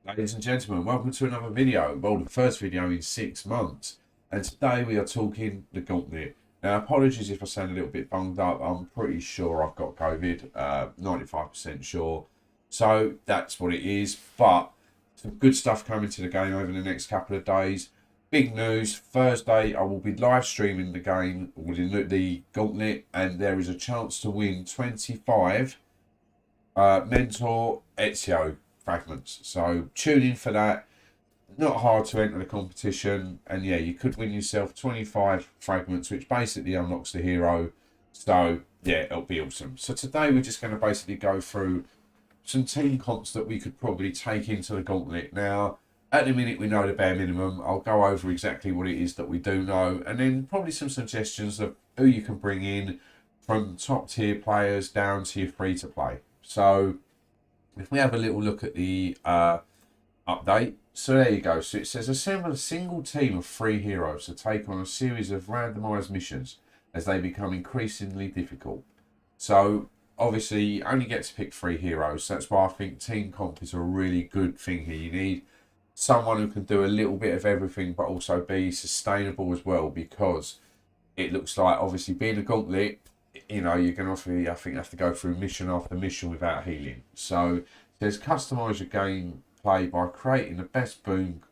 Ladies and gentlemen, welcome to another video. Well, the first video in 6 months. And today we are talking the Gauntlet. Now, apologies if I sound a little bit bunged up. I'm pretty sure I've got COVID, 95% sure. So that's what it is. But some good stuff coming to the game over the next couple of days. Big news, Thursday I will be live streaming the game with the Gauntlet, and there is a chance to win 25 Mentor Ezio fragments. So tune in for that. Not hard to enter the competition, and yeah, you could win yourself 25 fragments, which basically unlocks the hero. So yeah, it'll be awesome. So today we're just going to basically go through some team comps that we could probably take into the Gauntlet. Now, at the minute we know the bare minimum. I'll go over exactly what it is that we do know, and then probably some suggestions of who you can bring in from top tier players down to your free to play. So if we have a little look at the update, so there you go. So it says assemble a single team of 3 heroes to take on a series of randomized missions as they become increasingly difficult. So obviously you only get to pick 3 heroes. That's why I think team comp is a really good thing here. You need someone who can do a little bit of everything but also be sustainable as well, because it looks like, obviously being a Gauntlet, you know, you're going to have to go through mission after mission without healing. So it says customise your gameplay by creating the best boon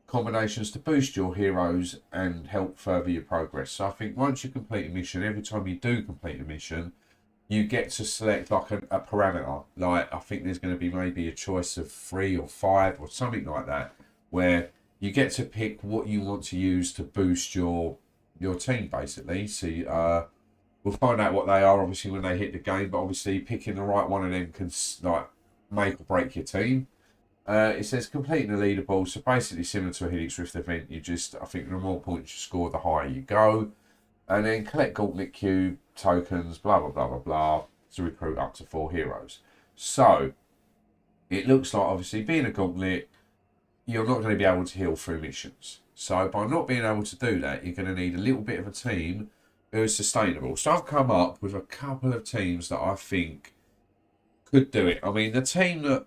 combinations to boost your heroes and help further your progress. So I think once you complete a mission, every time you do complete a mission, you get to select like a parameter. Like, I think there's going to be maybe a choice of 3 or 5 or something like that, where you get to pick what you want to use to boost your team, basically. So we'll find out what they are obviously when they hit the game, but obviously picking the right one of them can like make or break your team. It says completing the leaderboard, so basically similar to a Helix Rift event. You just, I think the more points you score, the higher you go. And then collect Gauntlet Cube tokens, blah, blah, blah, blah, blah, to recruit up to 4 heroes. So it looks like, obviously being a Gauntlet, you're not going to be able to heal through missions. So by not being able to do that, you're going to need a little bit of a team who is sustainable. So I've come up with a couple of teams that I think could do it. I mean, the team that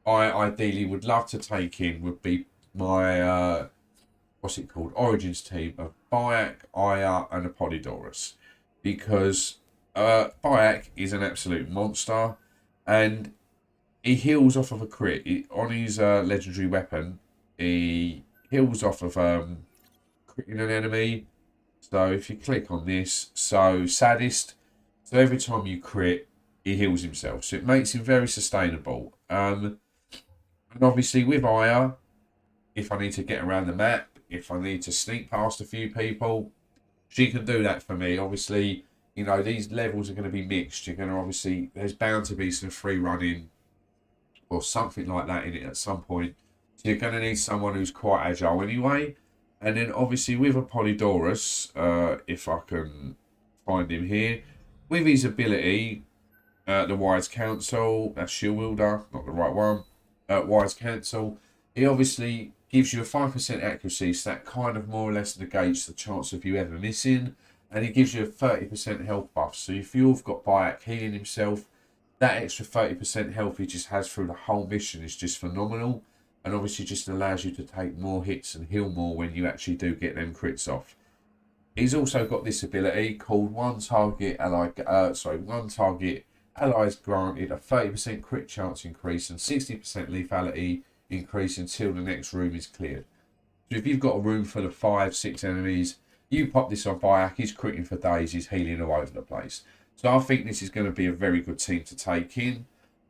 I ideally would love to take in would be my what's it called, Origins team of Byac, Aya, and Apollodorus, because Byac is an absolute monster, and he heals off of a crit. On his legendary weapon, he heals off of critting an enemy. So if you click on this, so Sadist, so every time you crit, he heals himself. So it makes him very sustainable. And obviously with Aya, if I need to get around the map, if I need to sneak past a few people, she can do that for me. Obviously, you know, these levels are going to be mixed. You're going to obviously, there's bound to be some free running or something like that in it at some point. So you're going to need someone who's quite agile anyway. And then obviously with Apollodorus, if I can find him here, with his ability, the Wise Counsel, that's Shield Wielder, not the right one, Wise Counsel, he obviously gives you a 5% accuracy, so that kind of more or less negates the chance of you ever missing, and he gives you a 30% health buff. So if you've got Byac healing himself, that extra 30% health he just has through the whole mission is just phenomenal, and obviously just allows you to take more hits and heal more when you actually do get them crits off. He's also got this ability called one target allies granted a 30% crit chance increase and 60% lethality increase until the next room is cleared. So if you've got a room full of 5, 6 enemies, you pop this on Byac, he's critting for days, he's healing all over the place. So I think this is going to be a very good team to take in.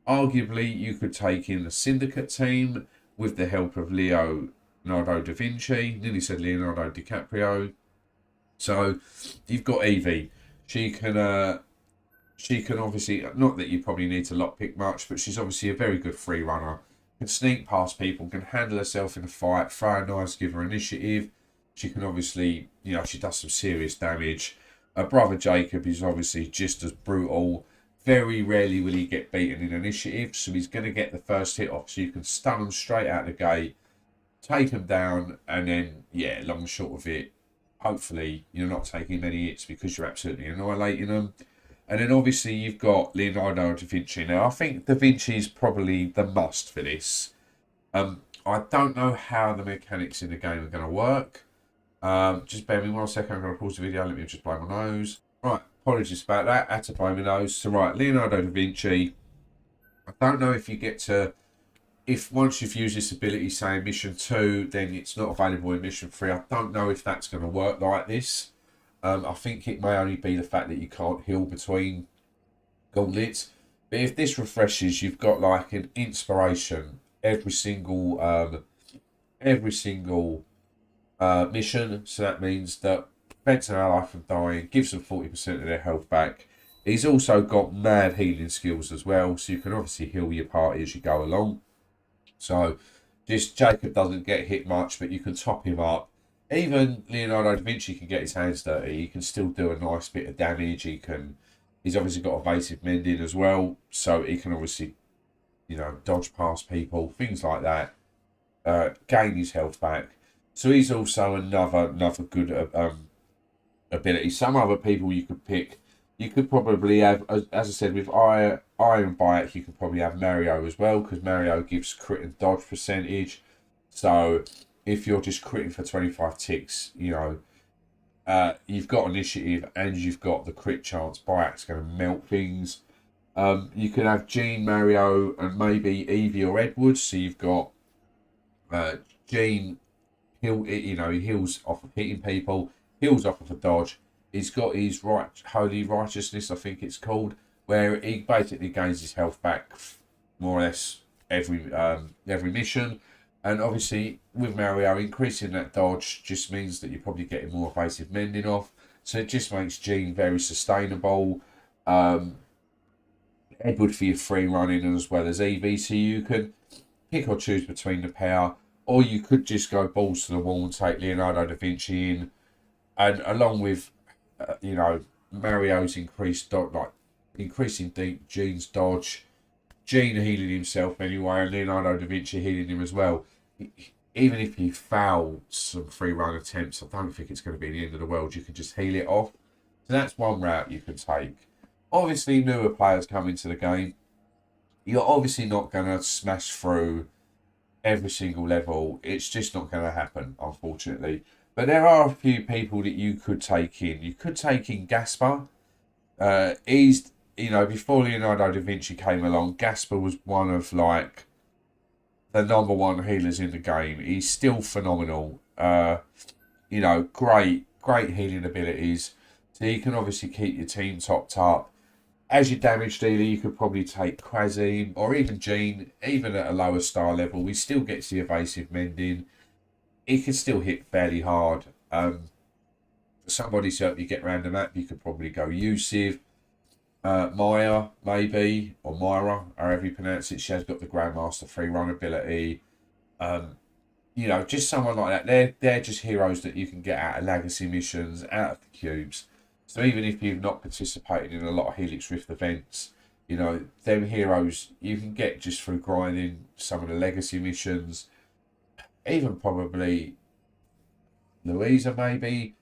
Arguably, you could take in the Syndicate team with the help of Leonardo da Vinci, nearly said Leonardo DiCaprio. So you've got Evie. She can obviously, not that you probably need to lockpick much, but she's obviously a very good free runner. Can sneak past people, can handle herself in a fight, throw knives, give her initiative. She can obviously, you know, she does some serious damage. Her brother Jacob is obviously just as brutal. Very rarely will he get beaten in initiative, so he's going to get the first hit off, so you can stun him straight out the gate, take him down, and then, yeah, long and short of it, hopefully you're not taking many hits because you're absolutely annihilating them. And then obviously you've got Leonardo da Vinci. Now, I think da Vinci is probably the must for this. I don't know how the mechanics in the game are going to work. Just bear with me 1 second. I'm going to pause the video. Let me just blow my nose. Right, apologies about that. I had to blow my nose. So, right, Leonardo da Vinci. I don't know if you get to, if once you've used this ability, say in mission 2, then it's not available in mission 3. I don't know if that's going to work like this. I think it may only be the fact that you can't heal between gauntlets. But if this refreshes, you've got like an inspiration every single mission. So that means that prevents an ally from dying, gives them 40% of their health back. He's also got mad healing skills as well, so you can obviously heal your party as you go along. So this Jacob doesn't get hit much, but you can top him up. Even Leonardo da Vinci can get his hands dirty. He can still do a nice bit of damage. He's obviously got evasive mending as well, so he can obviously, dodge past people, things like that. Gain his health back. So he's also another good ability. Some other people you could pick. You could probably have, as I said, with Iron Bite, you could probably have Mario as well, because Mario gives crit and dodge percentage. So if you're just critting for 25 ticks, you've got initiative and you've got the crit chance. Bite's going to melt things. You could have Gene, Mario, and maybe Eevee or Edward. So you've got Gene, he heals off of hitting people, heals off of a dodge. He's got his holy righteousness, I think it's called, where he basically gains his health back more or less every mission. And obviously with Mario, increasing that dodge just means that you're probably getting more evasive mending off. So it just makes Gene very sustainable. Edward for your free running as well as Eevee, so you can pick or choose between the pair, or you could just go balls to the wall and take Leonardo da Vinci in, and along with Mario's increasing deep, Gene's dodge, Gene healing himself anyway, and Leonardo da Vinci healing him as well. Even if you foul some free run attempts, I don't think it's going to be the end of the world. You can just heal it off. So that's one route you can take. Obviously, newer players come into the game. You're obviously not going to smash through every single level. It's just not going to happen, unfortunately. But there are a few people that you could take in. You could take in Gaspar. He's, before Leonardo da Vinci came along, Gaspar was one of the number one healers in the game. He's still phenomenal. Great healing abilities. So you can obviously keep your team topped up. As your damage dealer, you could probably take Quasim or even Gene, even at a lower star level. He still gets the evasive mending. He can still hit fairly hard. For somebody to help you get around the map, you could probably go Yusuf, Maya, maybe, or Myra, however you pronounce it. She has got the Grandmaster free run ability. Just someone like that. They're just heroes that you can get out of legacy missions, out of the cubes. So even if you've not participated in a lot of Helix Rift events, them heroes you can get just through grinding some of the legacy missions. Even probably Louisa, maybe.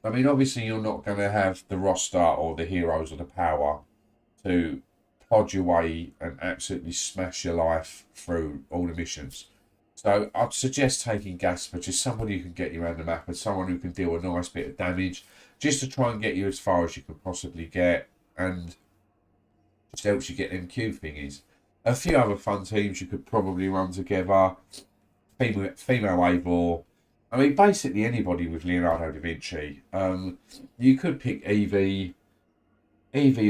I mean, obviously you're not going to have the roster or the heroes or the power to plod your way and absolutely smash your life through all the missions. So I'd suggest taking Gasper, just somebody who can get you around the map and someone who can deal a nice bit of damage, just to try and get you as far as you can possibly get, and just helps you get them cube thingies. A few other fun teams you could probably run together. Female Eivor. I mean, basically anybody with Leonardo da Vinci. You could pick Eevee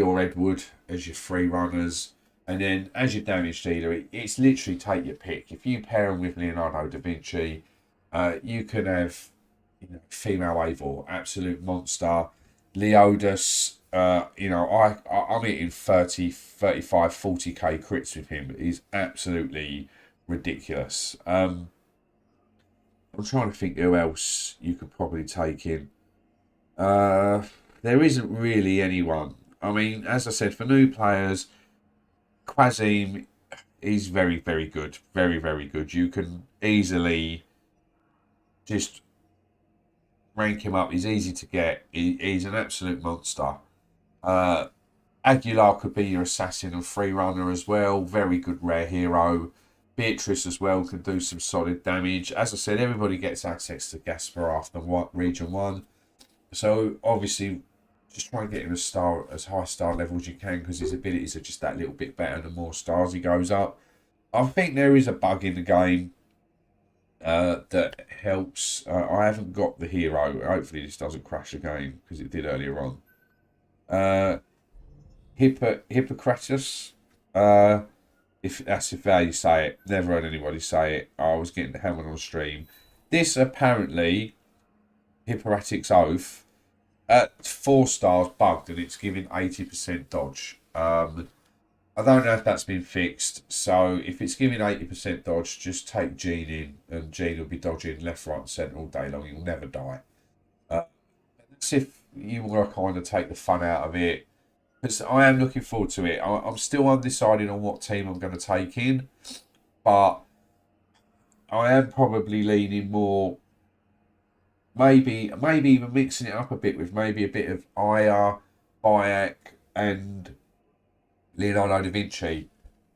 or Edward as your free runners. And then as your damage dealer, it's literally take your pick. If you pair them with Leonardo da Vinci, you can have female Eivor, absolute monster. Leodus, I'm hitting 30, 35, 40k crits with him. He's absolutely ridiculous. I'm trying to think who else you could probably take in. There isn't really anyone. I mean, as I said, for new players, Quasim is very, very good. Very, very good. You can easily just rank him up. He's easy to get. He's an absolute monster. Aguilar could be your assassin and free runner as well. Very good rare hero. Beatrice as well can do some solid damage. As I said, everybody gets access to Gasper after Region 1. So obviously, just try and get him as high star level as you can, because his abilities are just that little bit better the more stars he goes up. I think there is a bug in the game that helps. I haven't got the hero. Hopefully this doesn't crash the game, because it did earlier on. Hippocrates. If that's how you say it. Never heard anybody say it. I was getting hammered on stream. This apparently, Hippocratic Oath, at 4 stars bugged, and it's giving 80% dodge. I don't know if that's been fixed. So if it's giving 80% dodge, just take Gene in, and Gene will be dodging left, right, and centre all day long. He'll never die. That's if you want to kind of take the fun out of it. Because I am looking forward to it. I'm still undecided on what team I'm going to take in, but I am probably leaning more. Maybe even mixing it up a bit with maybe a bit of Aya, Bayek, and Leonardo da Vinci.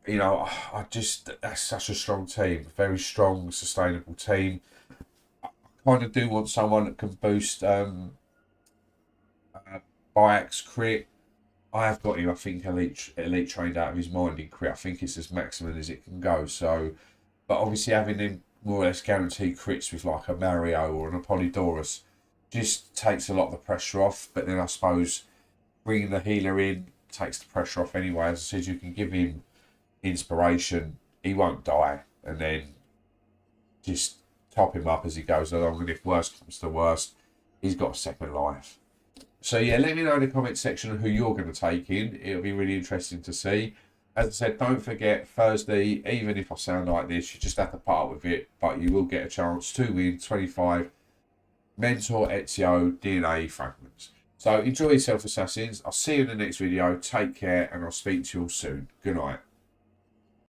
You know, that's such a strong team, very strong, sustainable team. I kind of do want someone that can boost Bayek's crit. I have got him, I think, elite trained out of his mind in crit. I think it's as maximum as it can go. So, but obviously having him more or less guaranteed crits with like a Mario or an Apollodorus just takes a lot of the pressure off. But then I suppose bringing the healer in takes the pressure off anyway. As I said, you can give him inspiration. He won't die. And then just top him up as he goes along. And if worst comes to worst, he's got a second life. So yeah, let me know in the comment section who you're going to take in. It'll be really interesting to see. As I said, don't forget Thursday, even if I sound like this, you just have to part with it, but you will get a chance to win 25 Mentor Ezio DNA fragments. So enjoy yourself, Assassins. I'll see you in the next video. Take care, and I'll speak to you all soon. Good night.